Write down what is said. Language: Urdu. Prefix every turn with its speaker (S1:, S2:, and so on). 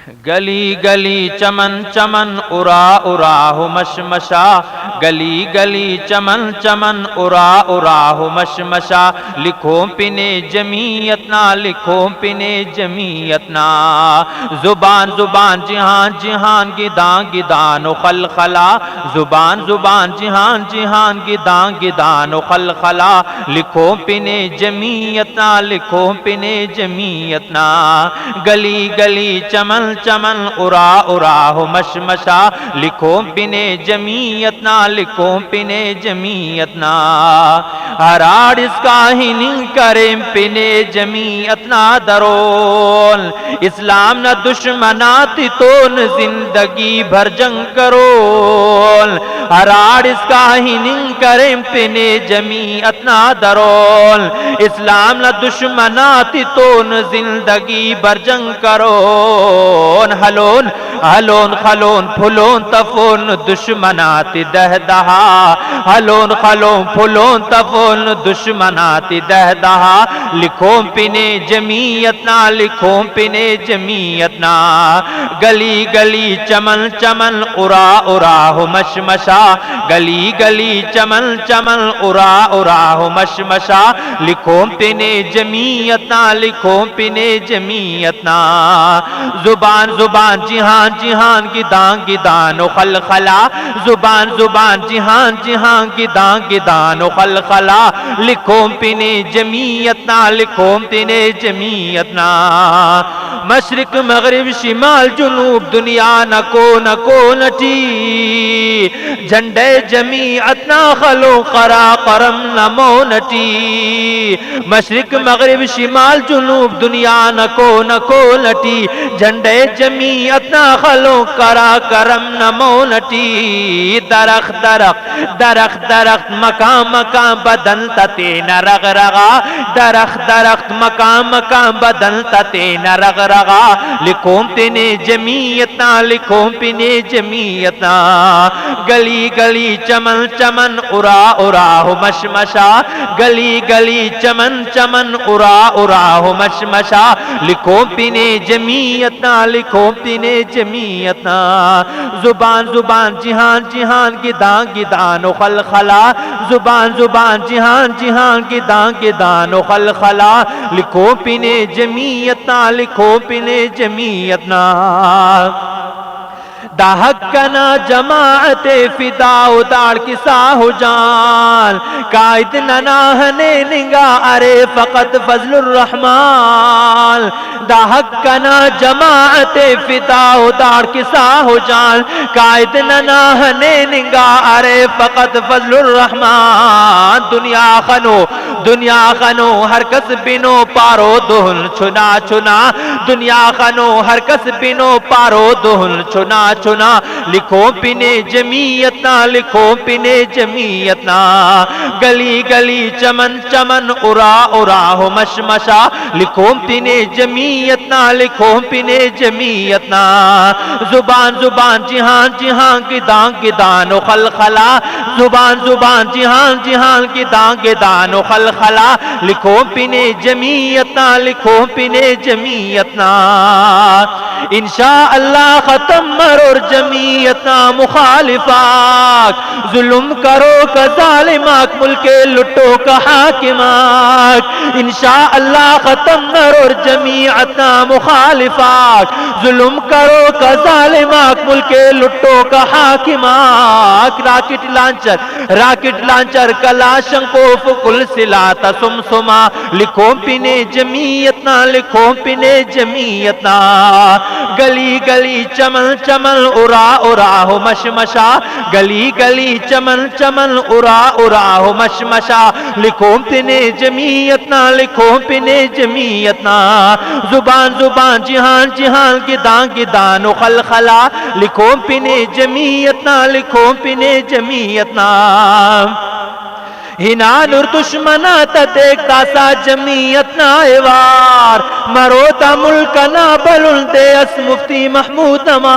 S1: گلی گلی چمن چمن ارا ارا ہو مشمشا، گلی گلی چمن چمن ارا ارا ہو مشمشا، لکھو پنے جمیعتنا، لکھو پنے جمیعتنا، زبان زبان جہان جہان گدان گدان و خلخلا، زبان زبان جہان جہان گدان گدان و خلخلا، لکھو پنے جمیعتنا، لکھو پنے جمیعتنا، گلی گلی چمن چمن ارا ارا ہو مشمشا، لکھو پنے جمیعتنا، لکھو پنے جمیعتنا، ہراڑ اس کا ہی نہیں کریں پنے جمیعتنا درول، اسلام نہ دشمناتی تو نہ زندگی بھر جنگ کرول، ہراڑ اس کا ہی نہیں کریں پنے جمیعتنا درول، اسلام نہ دشمناتی تو نہ زندگی بھر جنگ کرول، ہلون ہلون خلون پھلون تفون دشمنات دہ دہا، ہلون خلون پھلون تفون دشمنات دہ دہا، لکھو پنے جمیعتنا، لکھو پنے جمیعتنا، گلی گلی چمن چمن ارا ارا ہو مشمشا، گلی گلی چمن چمن ارا ارا ہو مشمشا، لکھو پنے جمیعتنا، لکھو پنے جمیعتنا، زبان زبان جہان جہان گدان گدان و خلخلا، زبان زبان جہان جہان گدان گدان و خلخلا، لکھو پنے جمیعتنا، لکھو پنے جمیعتنا، مشرق مغرب شمال جنوب دنیا نکو نکو نٹی، جھنڈے جمیعتنا خلو قرا قرم نمو نٹی، مشرق مغرب شمال جنوب دنیا نکو نکو نٹی، جھنڈے جمیعتنا خلو قرا کرم نمو نٹی، درخت درخت درخت درخت مکان مکان بدن تین رگ رگا، درخت درخت مکان مکان بدن تین رگ رگا، لکھو پنے جمیعتنا، لکھو پنے جمیعتنا، گلی گلی چمن چمن ارا ارا ہو مشمشا، گلی گلی چمن چمن ارا ارا ہو مشمشا، لکھو پنے جمیعتنا، لکھو پنے جمیعتنا، زبان زبان جہان جہان گدان گدان و خلخلا، زبان زبان جہان جہان گدان گدان و خلخلا، لکھو پنے جمیعتنا، لکھو پنے جمیعتنا، دہک کنا جماعت فداؤ داڑ کسا ہو جان، قائد نناہنے نگا ارے فقط فضل الرحمن، دہک کنا جماعت فداؤ داڑ کسا ہو جان، قائد نناہنے نگا ارے فقط فضل الرحمن، دنیا خنو دنیا خنو ہر کس بنو پارو دہن چھنا چھنا، دنیا خنو ہر کس بنو پارو دہن چھنا چھنا، لکھو پنے جمیعتنا، لکھو پنے جمیعتنا، گلی گلی چمن چمن ارا ارا ہو مشمشا، لکھو پنے جمیعتنا، لکھو پنے جمیعتنا، زبان زبان جہان جہان گدان گدان و خلخلا، زبان زبان جہان جہان گدان گدان و خلخلا، لکھو پنے جمیعتنا، لکھو پنے جمیعتنا، انشاءاللہ ختم مرور جمیعتنا مخالفاک، ظلم کرو کا ظالماک ملک لٹو کا حاکماک، انشاءاللہ ختم مرور جمیعتنا مخالفاک، ظلم کرو کا ظالماک ملک لٹو کا حاکماک، راکٹ لانچر کلاشنکوف کل سلاۃ سمسما، لکھو پنے جمیعتنا، لکھو پنے جمیعتنا، گلی گلی چمن چمن ارا ارا ہو مشمشا، گلی گلی چمن چمن ارا ارا ہو مشمشا، لکھو پنے جمیعتنا، لکھو پنے جمیعتنا، زبان زبان جہان جہان گدان گدان و خلخلا، لکھو پنے جمیعتنا، لکھو پنے جمیعتنا، ہنان اور دشمنات دیکھتا سا جمیعتنا ایوار، مروتا ملکنا بلندے اس مفتی محمود نما